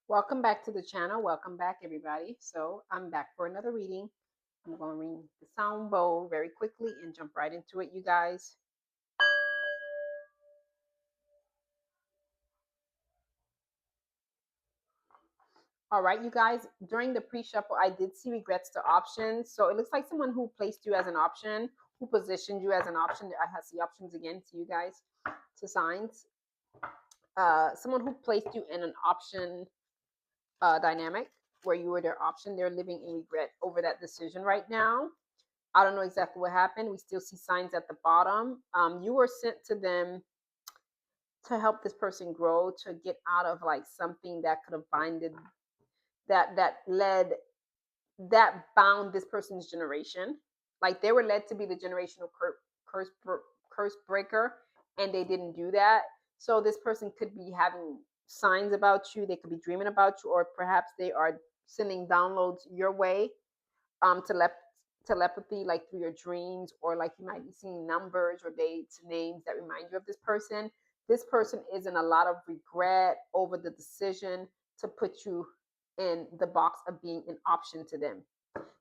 Welcome back to the channel. Welcome back, everybody. So I'm back for another reading. I'm going to read the sound bowl very quickly and jump right into it, you guys. All right, you guys, during the pre-shuffle, I did see regrets to options. So it looks like someone who placed you as an option, who positioned you as an option. I have the options again to you guys, to signs. Someone who placed you in an option dynamic where you were their option. They're living in regret over that decision right now. I don't know exactly what happened. We still see signs at the bottom. You were sent to them to help this person grow, to get out of like something that could have binded, that bound this person's generation. Like they were led to be the generational curse curse breaker, and they didn't do that. So this person could be having signs about you. They could be dreaming about you, or perhaps they are sending downloads your way, telepathy, like through your dreams, or like you might be seeing numbers or dates, names that remind you of this person. This person is in a lot of regret over the decision to put you in the box of being an option to them.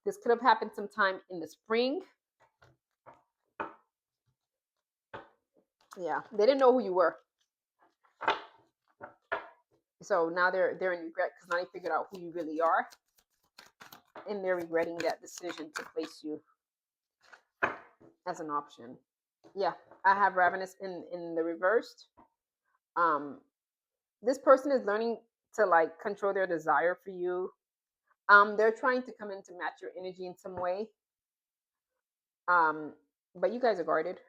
This could have happened sometime in the spring. Yeah, they didn't know who you were. So now they're in regret because now they figured out who you really are, and they're regretting that decision to place you as an option. Yeah, I have ravenous in the reversed. Um, this person is learning to like control their desire for you. They're trying to come in to match your energy in some way. Um, but you guys are guarded.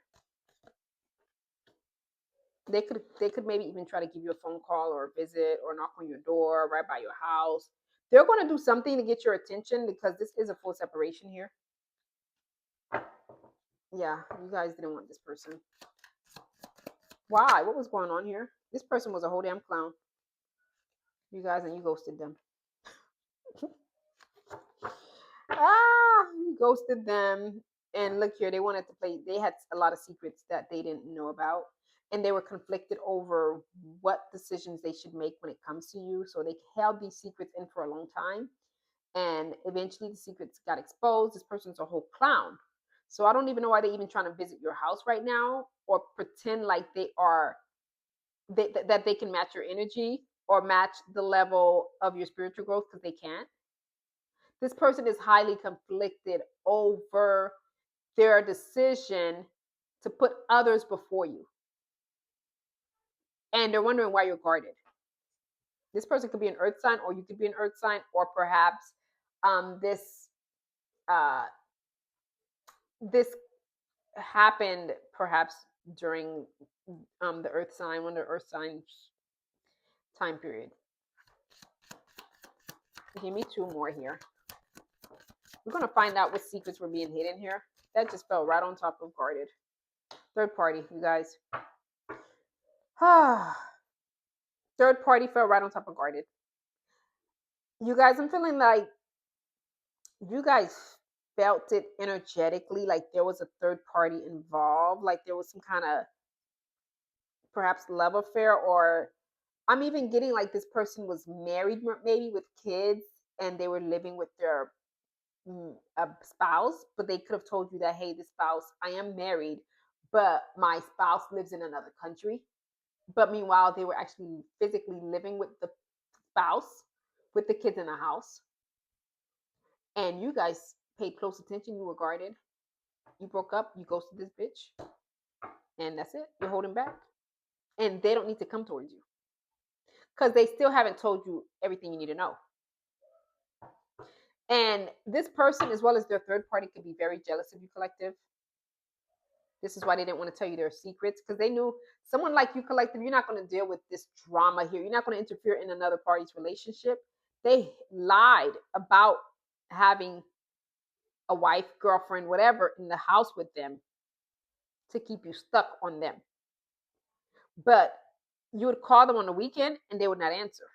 They could maybe even try to give you a phone call or a visit or knock on your door right by your house. They're going to do something to get your attention because this is a full separation here. Yeah, you guys didn't want this person. Why? What was going on here? This person was a whole damn clown. You guys, and you ghosted them. You ghosted them. And look here, they wanted to play. They had a lot of secrets that they didn't know about, and they were conflicted over what decisions they should make when it comes to you. So they held these secrets in for a long time, and eventually the secrets got exposed. This person's a whole clown. So I don't even know why they're even trying to visit your house right now or pretend like they are that they can match your energy or match the level of your spiritual growth, because they can't. This person is highly conflicted over their decision to put others before you. And they're wondering why you're guarded. This person could be an earth sign, or you could be an earth sign, or perhaps this uh, this happened perhaps during the earth sign, one of the earth signs time period. Give me two more here. We're going to find out what secrets were being hidden here. That just fell right on top of guarded. Third party, you guys. Third party fell right on top of guarded. You guys, I'm feeling like you guys felt it energetically, like there was a third party involved, like there was some kind of perhaps love affair, or I'm even getting like this person was married, maybe with kids, and they were living with their a spouse, but they could have told you that, hey, this spouse, I am married, but my spouse lives in another country. But meanwhile, they were actually physically living with the spouse, with the kids in the house. And you guys paid close attention. You were guarded. You broke up. You ghosted this bitch. And that's it. You're holding back. And they don't need to come towards you because they still haven't told you everything you need to know. And this person, as well as their third party, could be very jealous of you, collective. This is why they didn't want to tell you their secrets, because they knew someone like you, collective, you're not going to deal with this drama here. You're not going to interfere in another party's relationship. They lied about having a wife, girlfriend, whatever, in the house with them to keep you stuck on them. But you would call them on the weekend and they would not answer.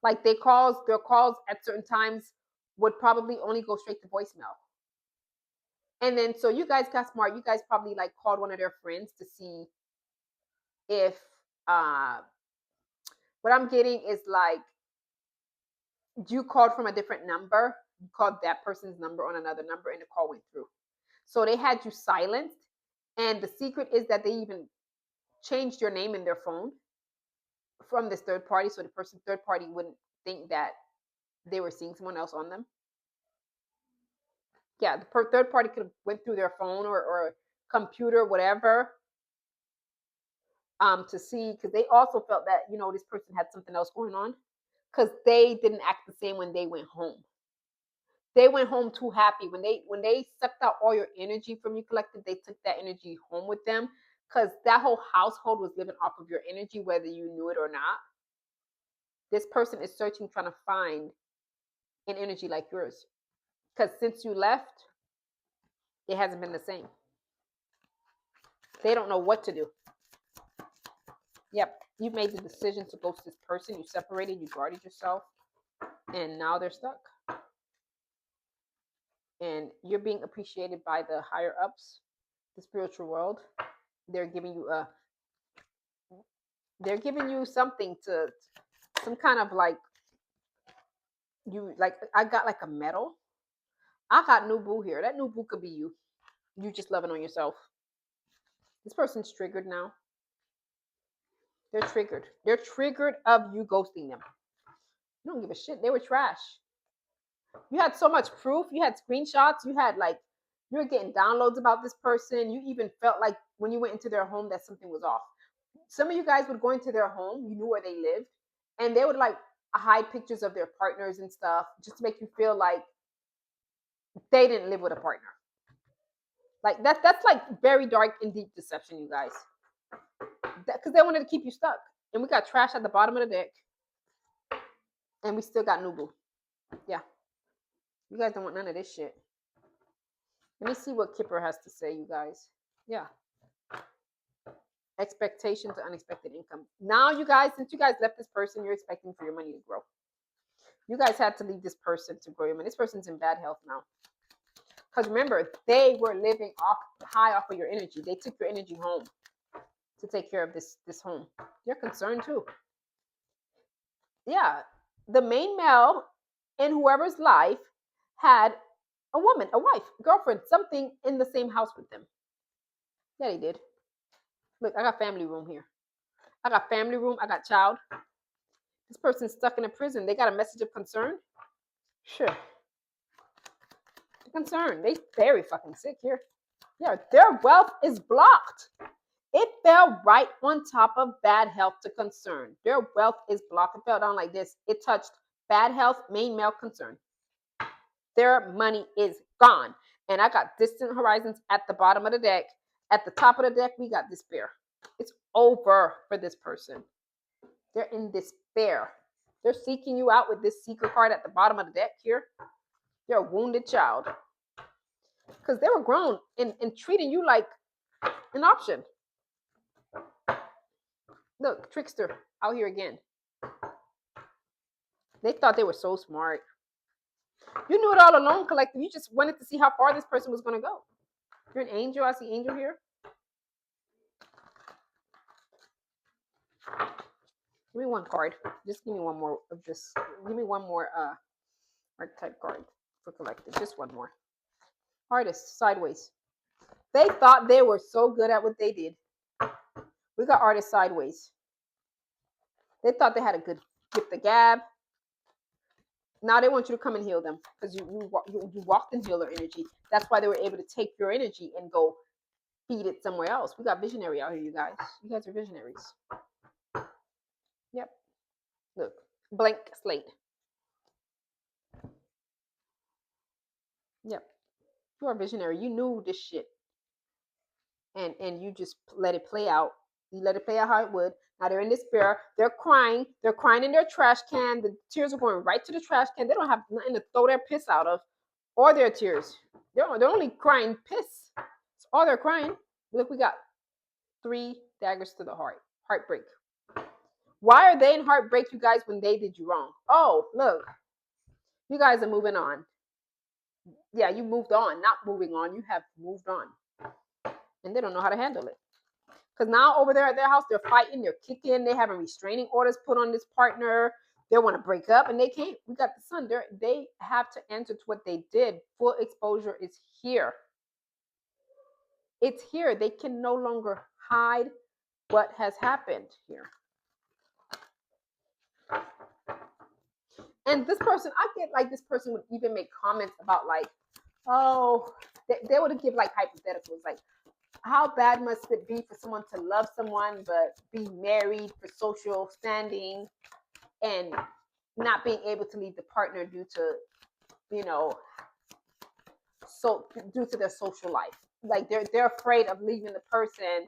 Like their calls at certain times would probably only go straight to voicemail. And then so you guys got smart. You guys probably like called one of their friends to see if What I'm getting is like you called from a different number. You called that person's number on another number, and the call went through. So they had you silenced. And the secret is that they even changed your name in their phone from this third party, so the person third party wouldn't think that they were seeing someone else on them. Yeah, the third party could have went through their phone or computer, whatever, to see, because they also felt that this person had something else going on, because they didn't act the same when they went home. They went home too happy. When they sucked out all your energy from you collective, they took that energy home with them, because that whole household was living off of your energy, whether you knew it or not. This person is searching, trying to find an energy like yours, because since you left, it hasn't been the same. They don't know what to do. Yep, you made the decision to ghost this person. You separated, you guarded yourself, and now they're stuck. And you're being appreciated by the higher ups, the spiritual world. They're giving you something, to some kind of like, I got like a medal. I got new boo here. That new boo could be you. You just loving on yourself. This person's triggered now. They're triggered. They're triggered of you ghosting them. You don't give a shit. They were trash. You had so much proof. You had screenshots. You were getting downloads about this person. You even felt like when you went into their home that something was off. Some of you guys would go into their home. You knew where they lived, and they would like hide pictures of their partners and stuff, just to make you feel like they didn't live with a partner. Like that's like very dark and deep deception, you guys. Because they wanted to keep you stuck. And we got trash at the bottom of the deck, and we still got Nubu. Yeah. You guys don't want none of this shit. Let me see what Kipper has to say, you guys. Yeah. Expectations of unexpected income. Now, you guys, since you guys left this person, you're expecting for your money to grow. You guys had to leave this person to grow your money. This person's in bad health now. Because remember, they were living high off of your energy. They took your energy home to take care of this home. You're concerned too. Yeah. The main male in whoever's life had a woman, a wife, girlfriend, something in the same house with them. Yeah, they did. Look, I got family room here. I got family room. I got child. This person's stuck in a prison. They got a message of concern. Sure. They're concerned. They very fucking sick here. Yeah, their wealth is blocked. It fell right on top of bad health to concern. Their wealth is blocked. It fell down like this. It touched bad health, main male concern. Their money is gone. And I got distant horizons at the bottom of the deck. At the top of the deck, we got despair. It's over for this person. They're in despair. They're seeking you out with this secret card at the bottom of the deck here. They're a wounded child. Because they were grown and treating you like an option. Look, trickster out here again. They thought they were so smart. You knew it all along, collective. You just wanted to see how far this person was going to go. You're an angel. I see angel here. Give me one card. Just give me one more of this. Give me one more archetype card for collective. Just one more. Artist, sideways. They thought they were so good at what they did. We got artist sideways. They thought they had a good gift of gab. Now they want you to come and heal them because you walked in healer energy. That's why they were able to take your energy and go feed it somewhere else. We got visionary out here, you guys. You guys are visionaries. Yep. Look, blank slate. Yep. You are visionary. You knew this shit. And you just let it play out. You let it play out how it would. Now they're in despair. They're crying. They're crying in their trash can. The tears are going right to the trash can. They don't have nothing to throw their piss out of or their tears. They're only crying piss. That's all they're crying. Look, we got 3 daggers to the heart. Heartbreak. Why are they in heartbreak, you guys, when they did you wrong? Oh, look. You guys are moving on. Yeah, you moved on. Not moving on. You have moved on. And they don't know how to handle it. Because now over there at their house, they're fighting, they're kicking, they having restraining orders put on this partner. They want to break up and they can't. We got the sun. They have to answer to what they did. Full exposure is here. It's here. They can no longer hide what has happened here. And this person, I get like this person would even make comments about like, oh, they would give like hypotheticals, like how bad must it be for someone to love someone but be married for social standing and not being able to leave the partner due to, you know, so due to their social life. Like they're afraid of leaving the person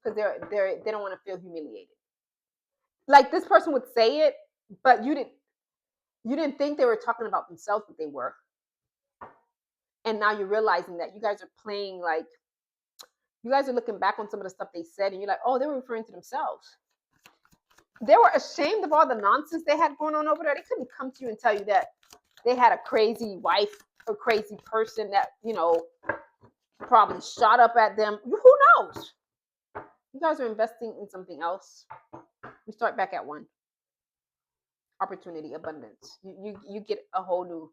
because they don't want to feel humiliated. Like this person would say it, but you didn't think they were talking about themselves, but they were. And now you're realizing that you guys are playing like you guys are looking back on some of the stuff they said and you're like, oh, they were referring to themselves. They were ashamed of all the nonsense they had going on over there. They couldn't come to you and tell you that they had a crazy wife or crazy person that, you know, probably shot up at them. Who knows? You guys are investing in something else. We start back at one. Opportunity, abundance. You get a whole new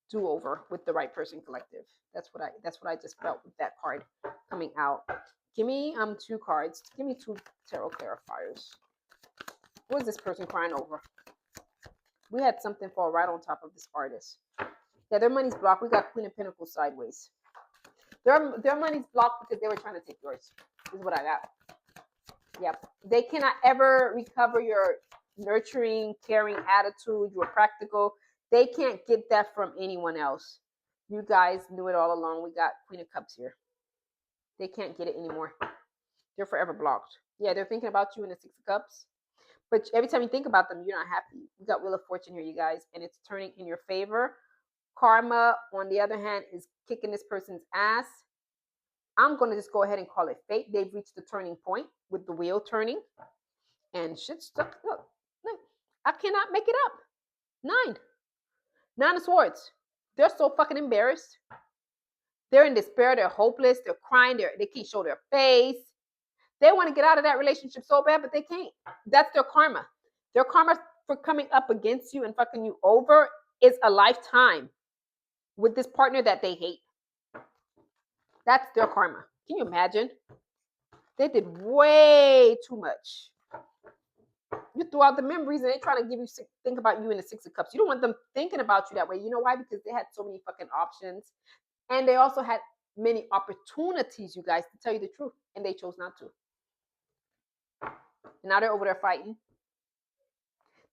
do-over with the right person collective. That's what I just felt with that card coming out. Give me 2 cards. Give me 2 tarot clarifiers. What is this person crying over? We had something fall right on top of this artist. Yeah, their money's blocked. We got Queen of Pentacles sideways. Their money's blocked because they were trying to take yours. This is what I got. Yep. They cannot ever recover your nurturing, caring attitude. You're practical. They can't get that from anyone else. You guys knew it all along. We got Queen of Cups here. They can't get it anymore. They're forever blocked. Yeah, they're thinking about you in the 6 of Cups. But every time you think about them, you're not happy. You got Wheel of Fortune here, you guys, and it's turning in your favor. Karma, on the other hand, is kicking this person's ass. I'm going to just go ahead and call it fate. They've reached the turning point with the wheel turning. And shit's stuck. Look, I cannot make it up. 9. 9 of Swords. They're so fucking embarrassed. They're in despair. They're hopeless. They're crying. They can't show their face. They want to get out of that relationship so bad, but they can't. That's their karma. Their karma for coming up against you and fucking you over is a lifetime with this partner that they hate. That's their karma. Can you imagine? They did way too much. You threw out the memories and they're trying to give you think about you in the 6 of Cups. You don't want them thinking about you that way. You know why? Because they had so many fucking options. And they also had many opportunities, you guys, to tell you the truth. And they chose not to. And now they're over there fighting.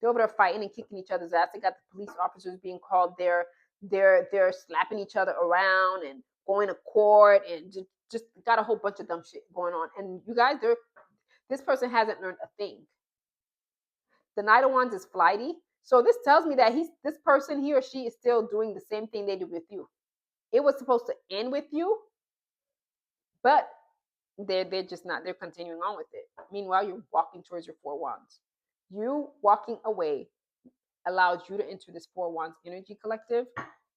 They're over there fighting and kicking each other's ass. They got the police officers being called there. They're slapping each other around and going to court and just got a whole bunch of dumb shit going on. And you guys, this person hasn't learned a thing. The Knight of Wands is flighty. So this tells me that this person, he or she, is still doing the same thing they did with you. It was supposed to end with you, but they're just not. They're continuing on with it. Meanwhile, you're walking towards your 4 Wands. You walking away allows you to enter this 4 Wands energy collective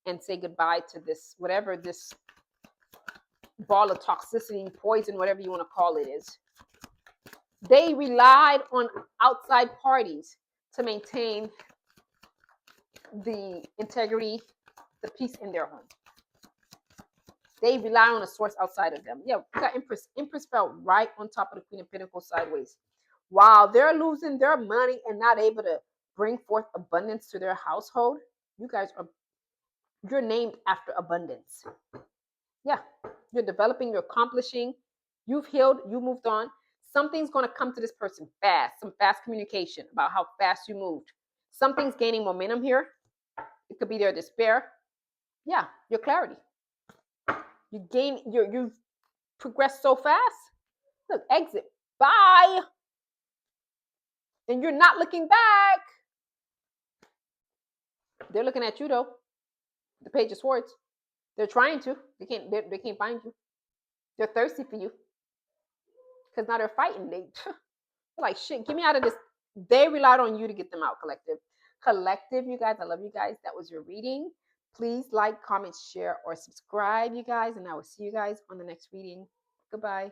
and say goodbye to this, whatever this ball of toxicity, poison, whatever you want to call it is. They relied on outside parties to maintain the integrity, the peace in their home. They rely on a source outside of them. Yeah, we got Empress. Empress fell right on top of the Queen of Pentacles sideways. Wow, they're losing their money and not able to bring forth abundance to their household. You're named after abundance. Yeah, you're developing, you're accomplishing, you've healed, you moved on. Something's going to come to this person fast, some fast communication about how fast you moved. Something's gaining momentum here. It could be their despair. Yeah, your clarity. You've progressed so fast. Look, exit. Bye. And you're not looking back. They're looking at you though. The Page of Swords. They're trying to. They can't find you. They're thirsty for you. Because now they're fighting. They're like, shit, get me out of this. They relied on you to get them out, collective. Collective, you guys, I love you guys. That was your reading. Please like, comment, share, or subscribe, you guys. And I will see you guys on the next reading. Goodbye.